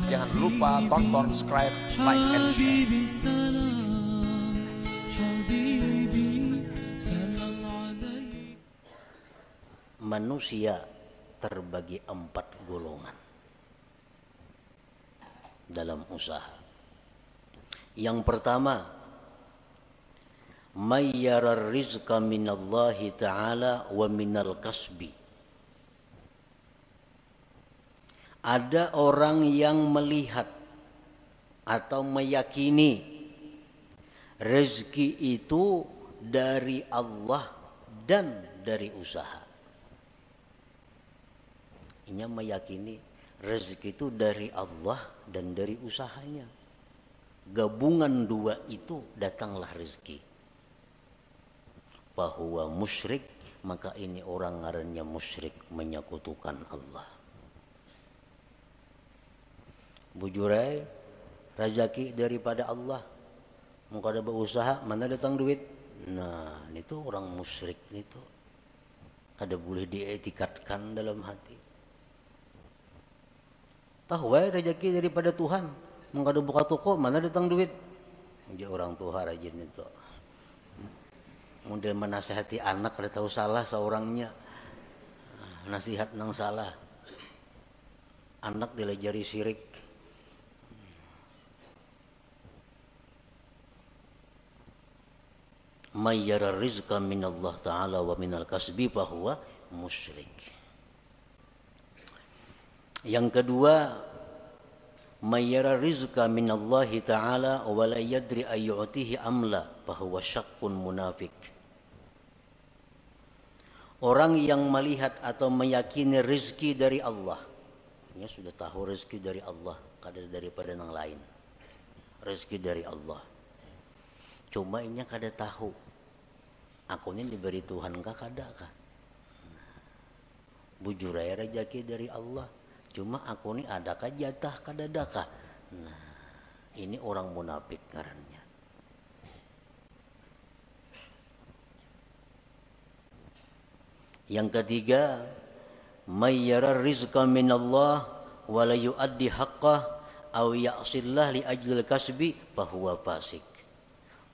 Jangan lupa tonton, subscribe, like, and share. Manusia terbagi 4 golongan dalam usaha. Yang pertama, may yarar rizqa minallahi ta'ala wa minal kasbi. Ada orang yang melihat atau meyakini rezeki itu dari Allah dan dari usaha. Ini meyakini rezeki itu dari Allah dan dari usahanya. Gabungan dua itu datanglah rezeki. Bahwa musyrik, maka ini orang ngarannya musyrik, menyekutukan Allah. Bujurai rezeki daripada Allah. Muka ada berusaha, mana datang duit? Nah, itu orang musyrik itu. Kada boleh dietikatkan dalam hati. Tahu rezeki daripada Tuhan. Muka ada buka toko, mana datang duit? Dia orang Tuhan rajin itu. Model menasihati anak kada tahu salah seorangnya. Nasihat nang salah. Anak dilajari syirik. May yara rizqa minallah ta'ala wa minal kasbi fahuwa musyrik. Yang kedua, may yara rizqa minallahi ta'ala wa la yadri ayyutihi amla fahuwa syakkun munafik. Orang yang melihat atau meyakini rezeki dari Allah, dia sudah tahu rezeki dari Allah, kada daripada yang lain. Rezeki dari Allah. Cuma ini kada tahu. Aku ini diberi Tuhan kah kada kah? Bujur aja rezeki dari Allah. Cuma aku ini adakah jatah kada adakah? Nah, ini orang munafik ngarannya. Yang ketiga, may yara rizqa minallah wa la yuaddi haqqah aw ya'sillah li ajlil kasbi fahuwa fasik.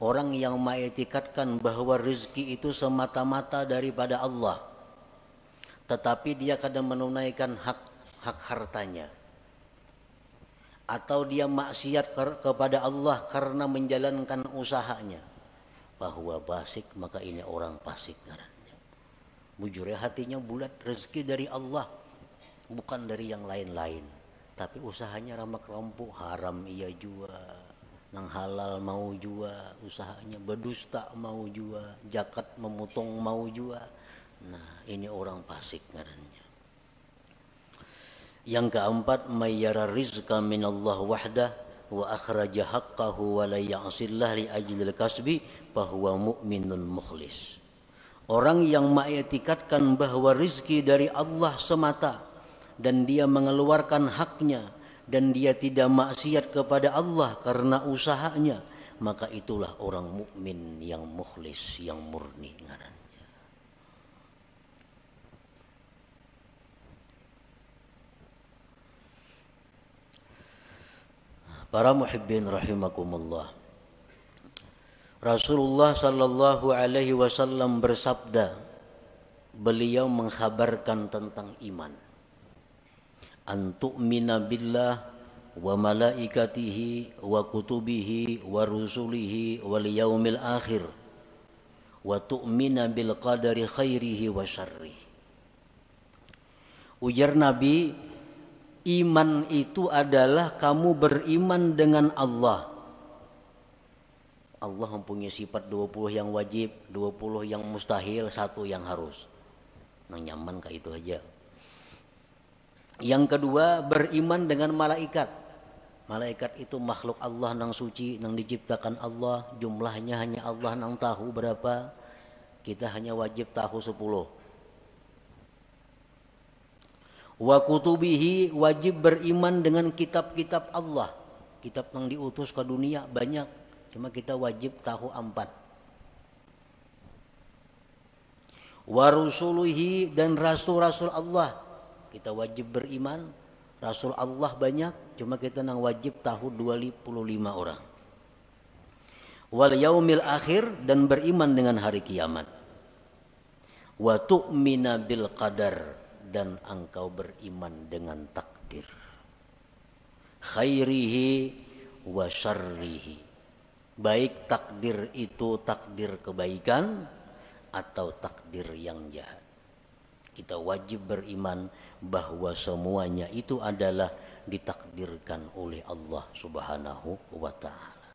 Orang yang mengetikatkan bahwa rezeki itu semata-mata daripada Allah, tetapi dia kadang menunaikan hak hartanya, atau dia maksiat kepada Allah karena menjalankan usahanya, bahwa fasik, maka ini orang fasik ngarannya. Bujurnya hatinya bulat, rezeki dari Allah, bukan dari yang lain-lain, tapi usahanya ramak-rampuk, haram ia jua. Nang halal mau jua, usahanya berdusta mau jua, zakat memotong mau jua. Nah, ini orang fasik ngarannya. Yang keempat, may yara rizqa minallah wahdah wa akhraja haqqahu wa la ya'sillah li ajlil kasbi fahuwa mu'minun mukhlis. Orang yang mengetikatkan bahwa rizki dari Allah semata dan dia mengeluarkan haknya dan dia tidak maksiat kepada Allah karena usahanya, maka itulah orang mukmin yang mukhlis, yang murni ngarannya. Para muhibbin rahimakumullah. Rasulullah sallallahu alaihi wasallam bersabda, beliau mengkhabarkan tentang iman. Antu'mina billah wa malaikatihi wa kutubihi wa rusulihi wal yaumil akhir wa tu'mina bil qadari khairihi wa syarrihi. Ujar Nabi, iman itu adalah kamu beriman dengan Allah. Allah mempunyai sifat 20 yang wajib, 20 yang mustahil, 1 yang harus. Nang nyaman kayak itu aja. Yang kedua, beriman dengan malaikat. Malaikat itu makhluk Allah nang suci, nang diciptakan Allah. Jumlahnya hanya Allah nang tahu berapa. Kita hanya wajib tahu 10. Wa kutubihi, wajib beriman dengan kitab-kitab Allah. Kitab nang diutus ke dunia banyak, cuma kita wajib tahu 4. Wa rusuluhi, dan rasul-rasul Allah. kita wajib beriman. Rasul Allah banyak, cuma kita nang wajib tahu 25 orang. Wal yaumil akhir, dan beriman dengan hari kiamat. Wa tu'mina bil qadar, dan engkau beriman dengan takdir. Khairihi wa syarrihi, baik takdir itu takdir kebaikan atau takdir yang jahat. Kita wajib beriman bahwa semuanya itu adalah ditakdirkan oleh Allah Subhanahu wa ta'ala.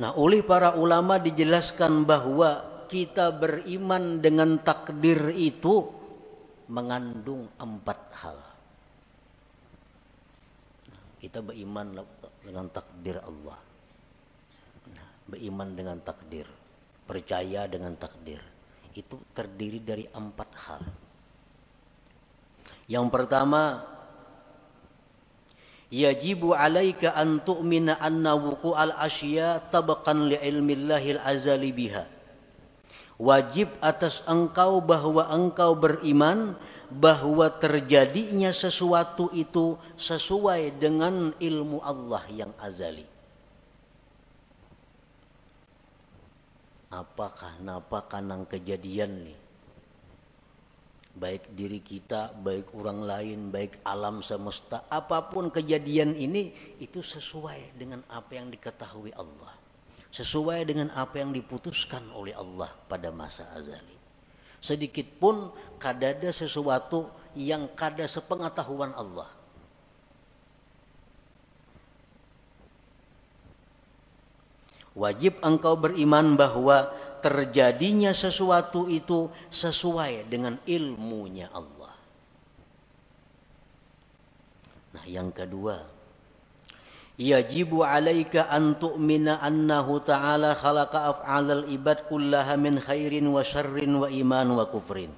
Nah, oleh para ulama dijelaskan bahwa kita beriman dengan takdir itu mengandung 4 hal. Kita beriman dengan takdir Allah. Beriman dengan takdir, percaya dengan takdir, itu terdiri dari 4 hal. Yang pertama, yajibu alaika an tu'mina anna wuqu'al asya tabaqan li ilmillahil azali biha. Wajib atas engkau bahwa engkau beriman bahwa terjadinya sesuatu itu sesuai dengan ilmu Allah yang azali. Apakah napa kanang kejadian nih, baik diri kita, baik orang lain, baik alam semesta, apapun kejadian ini itu sesuai dengan apa yang diketahui Allah, sesuai dengan apa yang diputuskan oleh Allah pada masa azali. Sedikit pun kadada sesuatu yang kada sepengetahuan Allah. Wajib engkau beriman bahwa terjadinya sesuatu itu sesuai dengan ilmunya Allah. Nah, yang kedua, yajibu alaika an tu'mina annahu ta'ala khalaqa af'alal ibad kullaha min khairin wa syarrin wa iman wa kufrin.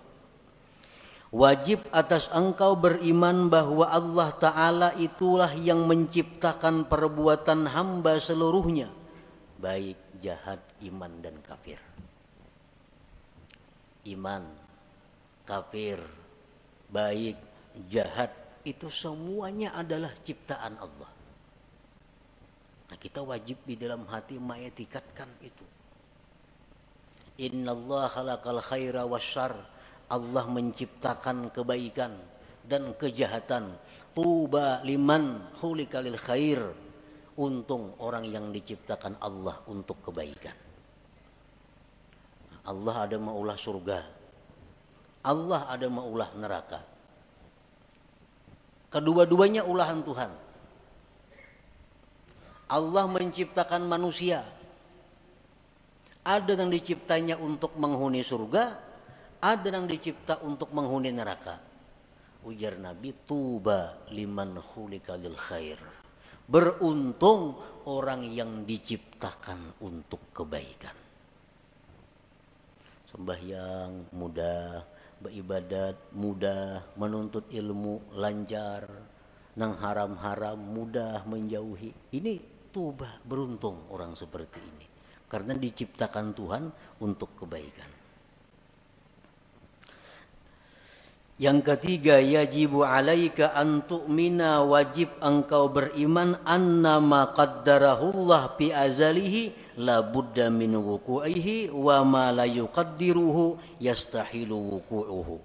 Wajib atas engkau beriman bahwa Allah Ta'ala itulah yang menciptakan perbuatan hamba seluruhnya, baik jahat, iman dan kafir. Iman, kafir, baik, jahat, itu semuanya adalah ciptaan Allah. Nah, kita wajib di dalam hati mengetikatkan itu. Innallaha khalaqal khaira wasyarr, Allah menciptakan kebaikan dan kejahatan. Tuba liman khuliqa lil khair, untung orang yang diciptakan Allah untuk kebaikan. Allah ada maulah surga, Allah ada maulah neraka. Kedua-duanya ulahan Tuhan. Allah menciptakan manusia, ada yang diciptanya untuk menghuni surga, ada yang dicipta untuk menghuni neraka. Ujar Nabi, tuba liman khuliqa lil khair, beruntung orang yang diciptakan untuk kebaikan. Sembahyang mudah, beribadat mudah, menuntut ilmu lancar, nang haram-haram mudah menjauhi. Ini tuba, beruntung orang seperti ini, karena diciptakan Tuhan untuk kebaikan. Yang ketiga, yajibu alaika an tu'mina, wajib engkau beriman annama qaddarahullah fi azalihi la budda min wuqu'ihi wa ma la yuqaddiruhu yastahilu wuqu'uhu.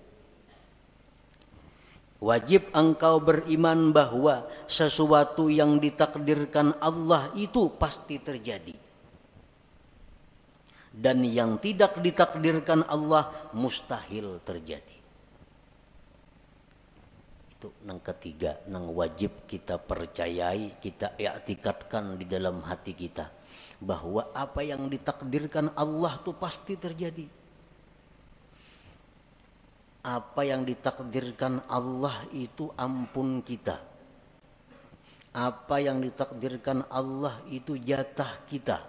Wajib engkau beriman bahwa sesuatu yang ditakdirkan Allah itu pasti terjadi, dan yang tidak ditakdirkan Allah mustahil terjadi. Itu yang ketiga, yang wajib kita percayai, kita i'tikadkan di dalam hati kita, bahwa apa yang ditakdirkan Allah itu pasti terjadi. Apa yang ditakdirkan Allah itu ampun kita. Apa yang ditakdirkan Allah itu jatah kita.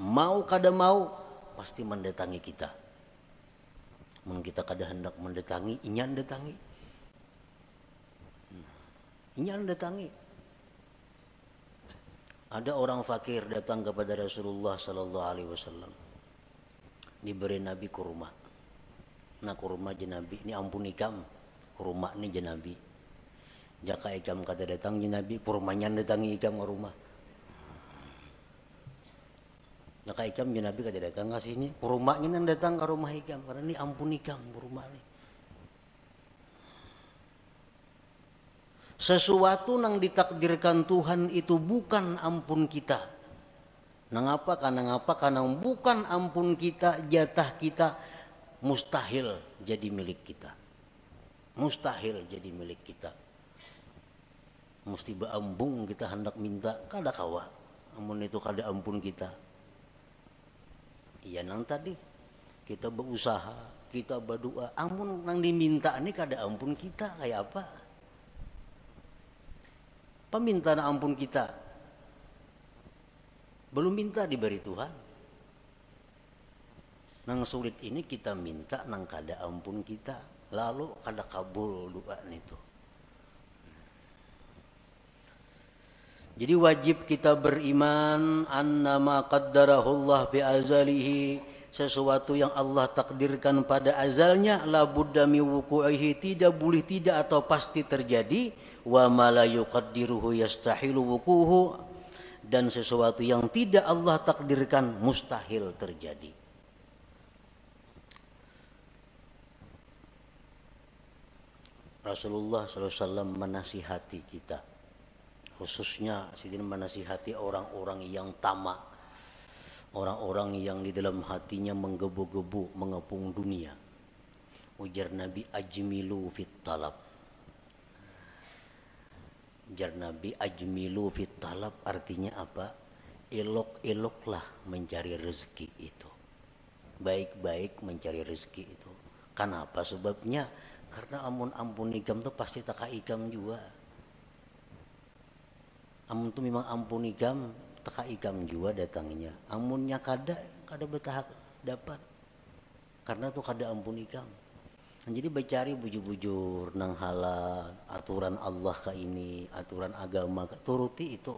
Mau kada mau pasti mendatangi kita. Mun kita kada hendak mendatangi, inyan datangi. Inyan datangi. Ada orang fakir datang kepada Rasulullah sallallahu alaihi wasallam. Diberi Nabi kurma. Nah kurma jenabi ini ampun ikam, kurma ini jenabi. Jaka ikam kata datang jenabi, kurmanya datangi ikam ke rumah. Jaka ikam jenabi kata datang ke sini, kurmanya nang datang ke rumah ikam karena ini ampun ikam kurma ini. Sesuatu yang ditakdirkan Tuhan itu bukan ampun kita. Nang apa? Karena bukan ampun kita, jatah kita mustahil jadi milik kita. Mustahil jadi milik kita. Mesti beambung kita hendak minta, kada kawa. Amun itu kada ampun kita. Iya nang tadi kita berusaha, kita berdoa, amun nang diminta ini kada ampun kita kayak apa? Peminta ampun kita belum minta diberi Tuhan. Nang sulit ini kita minta nang kada ampun kita, lalu kada kabul doa itu. Jadi wajib kita beriman annama qaddarahullah bi azalihi, sesuatu yang Allah takdirkan pada azalnya la budda mi wuqu'ihi, tidak boleh tidak atau pasti terjadi. Wa ma la yuqaddiruhu yastahilu wuquhu, dan sesuatu yang tidak Allah takdirkan mustahil terjadi. Rasulullah SAW menasihati kita, khususnya sidin menasihati orang-orang yang tamak, orang-orang yang di dalam hatinya menggebu-gebu mengepung dunia. Ujar Nabi, ajmilu fit talab. Ujar Nabi, ajmilu fit talab artinya apa? Elok-eloklah mencari rezeki itu. Baik-baik mencari rezeki itu. Kenapa sebabnya? Karena ampun ikam tuh pasti taka ikam juga. Amun tuh memang ampun ikam, taka ikam juga datangnya. Amunnya kada betah dapat. Karena tuh kada ampun ikam. Nah, jadi bercari bujur-bujur nang halal, aturan Allah ke ini, aturan agama ke, turuti itu.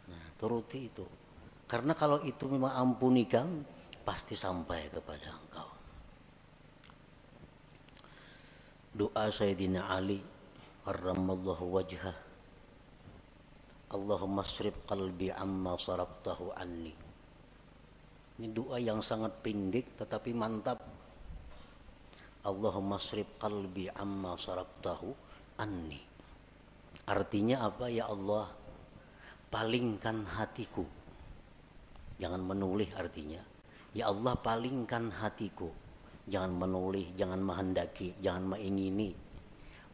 Nah, turuti itu. Karena kalau itu memang ampun ikam, pasti sampai kepada engkau. Doa Sayyidina Ali karramallahu wajhah, Allahumma srif qalbi amma sarabtahu anni. Ini doa yang sangat pendek tetapi mantap. Allahumma srif qalbi amma sarabtahu anni. Artinya apa? Ya Allah, palingkan hatiku. Jangan menoleh artinya. Ya Allah, palingkan hatiku. Jangan menoleh, jangan menghendaki, jangan mengingini.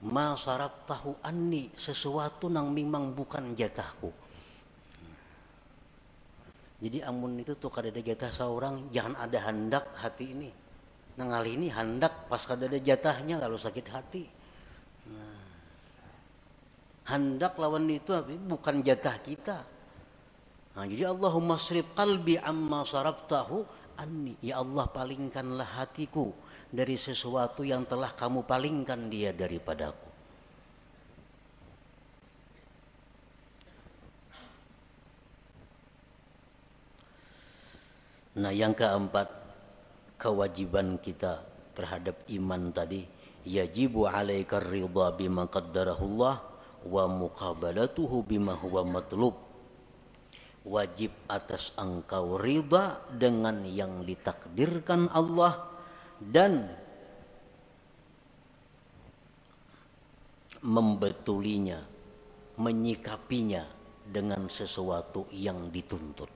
Ma sarabtahu anni, sesuatu yang memang bukan jatahku. Jadi amun itu tuh kada ada jatah seorang, jangan ada hendak hati ini. Nah kali ini hendak pas kada ada jatahnya kalau sakit hati. Nah, hendak lawan itu bukan jatah kita. Nah, jadi Allahumma srif qalbi amma sarabtahu anni. Ya Allah, palingkanlah hatiku dari sesuatu yang telah kamu palingkan dia daripadaku. Nah yang keempat, kewajiban kita terhadap iman tadi, yajibu alaika ridha bima qaddarahullah wa muqabalatuhu bima huwa matlub. Wajib atas engkau ridha dengan yang ditakdirkan Allah dan membetulinya, menyikapinya dengan sesuatu yang dituntut.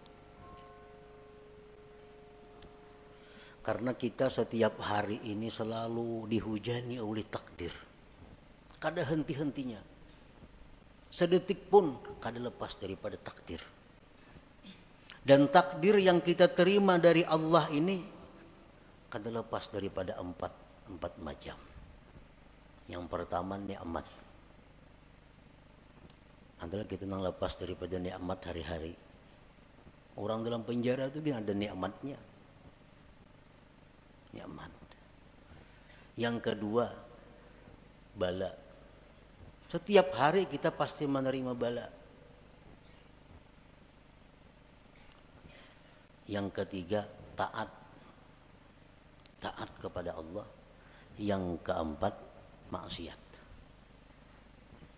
Karena kita setiap hari ini selalu dihujani oleh takdir. Kada henti-hentinya. Sedetik pun kada lepas daripada takdir. Dan takdir yang kita terima dari Allah ini kada lepas daripada empat macam. Yang pertama nikmat. Adalah kita nang lepas daripada nikmat hari-hari. Orang dalam penjara itu dia ada nikmatnya. Nikmat. Yang kedua, bala. Setiap hari kita pasti menerima bala. Yang ketiga, taat. taat kepada Allah. Yang keempat, maksiat.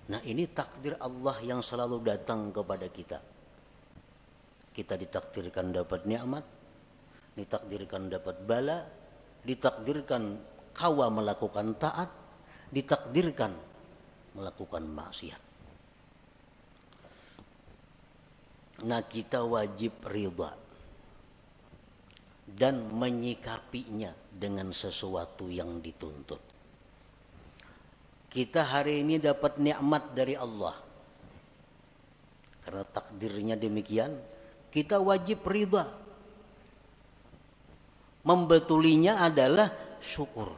Nah, ini takdir Allah yang selalu datang kepada kita. Kita ditakdirkan dapat nikmat, ditakdirkan dapat bala, ditakdirkan kawa melakukan taat, ditakdirkan melakukan maksiat. Nah, kita wajib ridha dan menyikapinya dengan sesuatu yang dituntut. Kita hari ini dapat nikmat dari Allah. Karena takdirnya demikian, kita wajib ridha. Membetulinya adalah syukur.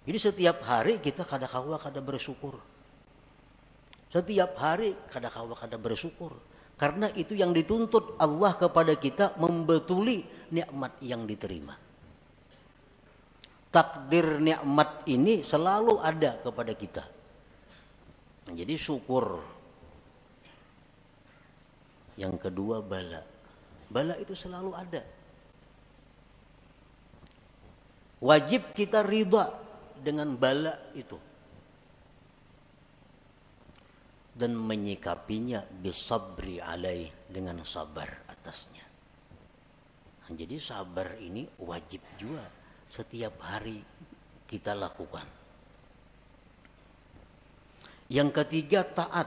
Jadi setiap hari kita kada bersyukur. Setiap hari kada bersyukur. Karena itu yang dituntut Allah kepada kita, membetuli nikmat yang diterima. Takdir nikmat ini selalu ada kepada kita. Jadi syukur. Yang kedua, bala. Bala itu selalu ada. Wajib kita ridha dengan bala itu. Dan menyikapinya bisabri alaih, dengan sabar atasnya. Nah, jadi sabar ini wajib juga setiap hari kita lakukan. Yang ketiga, taat.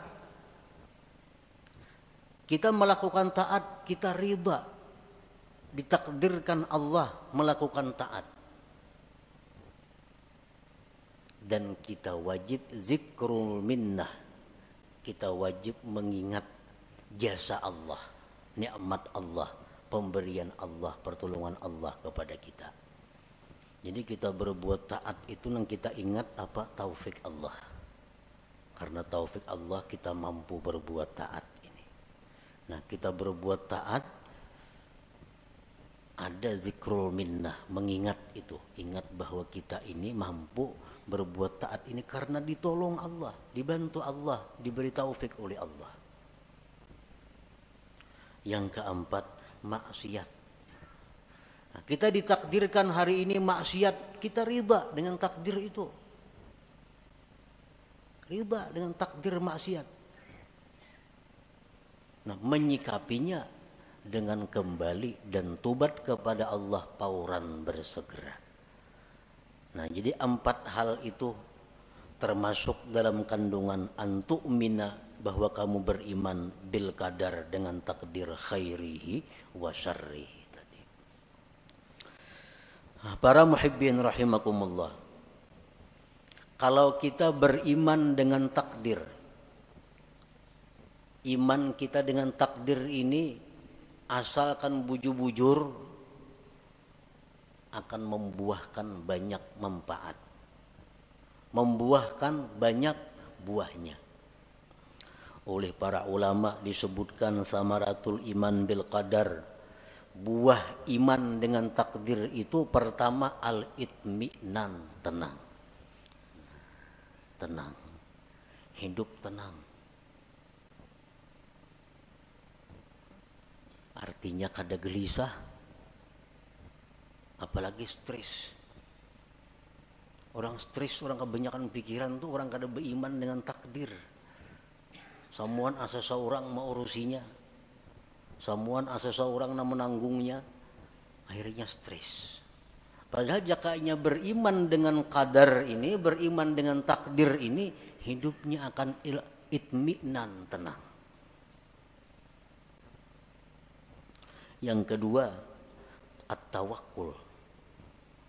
Kita melakukan taat, kita ridha. Ditakdirkan Allah melakukan taat. Dan kita wajib zikrul minnah. Kita wajib mengingat jasa Allah, nikmat Allah, pemberian Allah, pertolongan Allah kepada kita. Jadi kita berbuat taat itu yang kita ingat apa? Taufik Allah. Karena taufik Allah kita mampu berbuat taat ini. Nah, kita berbuat taat, ada zikrul minnah, mengingat itu. Ingat bahwa kita ini mampu berbuat taat ini karena ditolong Allah, dibantu Allah, diberi taufik oleh Allah. Yang keempat, maksiat. Nah, kita ditakdirkan hari ini maksiat, kita ridha dengan takdir itu. Ridha dengan takdir maksiat. Nah, menyikapinya dengan kembali dan tobat kepada Allah pauran bersegera. Nah, jadi 4 hal itu termasuk dalam kandungan antu'mina, bahwa kamu beriman bil qadar, dengan takdir khairihi wa syarrihi tadi. Para muhibbin rahimakumullah. Kalau kita beriman dengan takdir, iman kita dengan takdir ini asalkan bujur-bujur akan membuahkan banyak manfaat, membuahkan banyak buahnya. Oleh para ulama disebutkan samaratul iman bil qadar, buah iman dengan takdir itu pertama al-itminan, tenang. Tenang, hidup tenang. Artinya kada gelisah, apalagi stres. Orang stres, orang kebanyakan pikiran tuh orang kada beriman dengan takdir. Samuan asa seorang mau urusinya, samuan asa seorang na menanggungnya, akhirnya stres. Padahal jakanya beriman dengan qadar ini, beriman dengan takdir ini, hidupnya akan itminan, tenang. Yang kedua, at-tawakkul.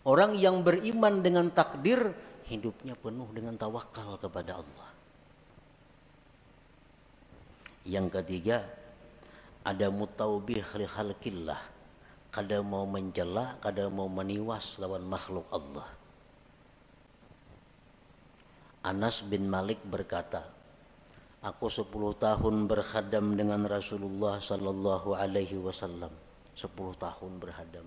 Orang yang beriman dengan takdir, hidupnya penuh dengan tawakal kepada Allah. Yang ketiga, ada mutaubih li khalqillah. Kada mau mencela, kada mau meniwas lawan makhluk Allah. Anas bin Malik berkata, aku 10 tahun berkhadam dengan Rasulullah sallallahu alaihi wasallam. 10 tahun berkhadam.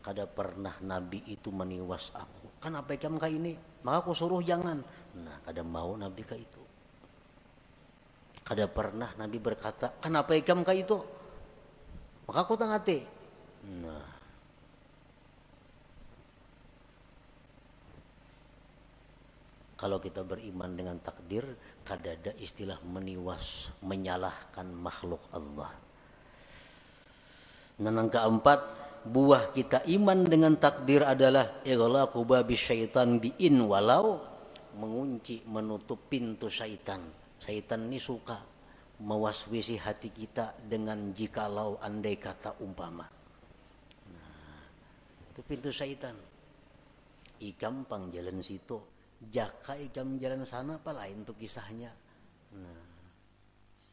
Kada pernah Nabi itu meniwas aku. Kan apa jam kah ini? Maka aku suruh jangan. Nah, kada mau Nabi kah itu. Kada pernah Nabi berkata, kan apa jam kah itu? Maka aku tangati. Nah, Kalau kita beriman dengan takdir, kadada istilah meniwas, menyalahkan makhluk Allah. Dan yang keempat, buah kita iman dengan takdir adalah ighlaqu babi syaitan bi'in walau, mengunci, menutup pintu syaitan. Syaitan ini suka mewaswisi hati kita dengan jikalau, andai kata, umpama. Nah, itu pintu syaitan. Ikam pang jalan situ, jaka ikam jalan sana, apa lain tuh kisahnya. Nah,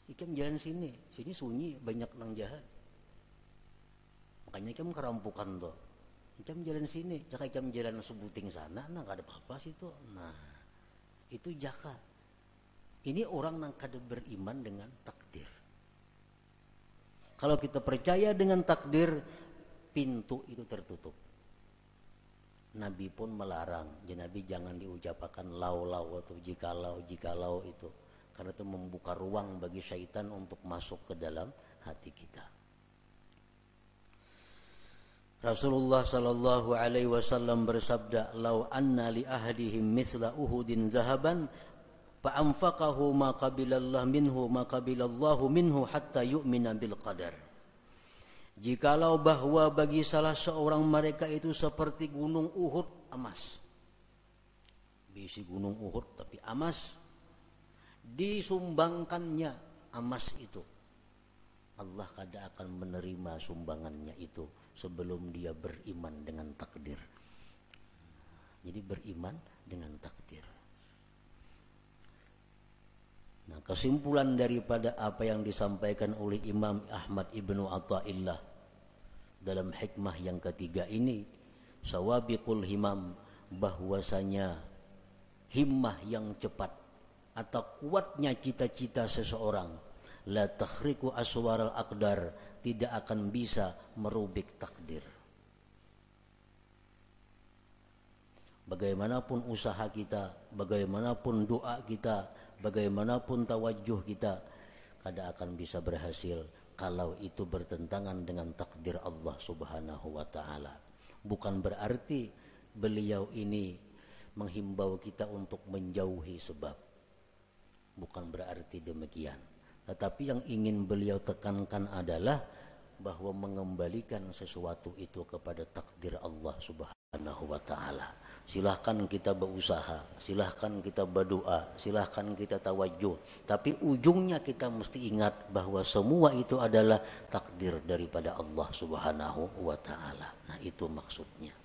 ikam jalan sini sunyi, banyak orang jahat. Makanya ikam kerampukan tuh. Ikam jalan sini, jaka ikam jalan sebuting sana, nah gak ada apa-apa situ. Nah, itu jaka. Ini orang yang kada beriman dengan takdir. Kalau kita percaya dengan takdir, pintu itu tertutup. Nabi pun melarang, Nabi jangan diucapkan lau-lau atau jikalau itu, karena itu membuka ruang bagi syaitan untuk masuk ke dalam hati kita. Rasulullah sallallahu alaihi wasallam bersabda, "Lau anna li ahadihim mithla Uhudin zahaban, fa anfaqahu ma qabilallahu minhu hatta yu'mina bil qadar." Jikalau bahwa bagi salah seorang mereka itu seperti gunung Uhud emas, bisi gunung Uhud tapi emas, disumbangkannya emas itu, Allah kada akan menerima sumbangannya itu sebelum dia beriman dengan takdir. Jadi beriman dengan takdir. Nah, kesimpulan daripada apa yang disampaikan oleh Imam Ahmad Ibnu Athaillah dalam hikmah yang ketiga ini, sawabiqul himam, bahwasanya himmah yang cepat atau kuatnya cita-cita seseorang, la takhriqu aswaral aqdar, tidak akan bisa merubik takdir. Bagaimanapun usaha kita, bagaimanapun doa kita, bagaimanapun tawajuh kita, kada akan bisa berhasil kalau itu bertentangan dengan takdir Allah Subhanahu wa ta'ala. Bukan berarti beliau ini menghimbau kita untuk menjauhi sebab, bukan berarti demikian. Tetapi yang ingin beliau tekankan adalah bahwa mengembalikan sesuatu itu kepada takdir Allah Subhanahu wa ta'ala. Silahkan kita berusaha, silahkan kita berdoa, silahkan kita tawajuh, tapi ujungnya kita mesti ingat bahwa semua itu adalah takdir daripada Allah Subhanahu wa ta'ala. Nah, itu maksudnya.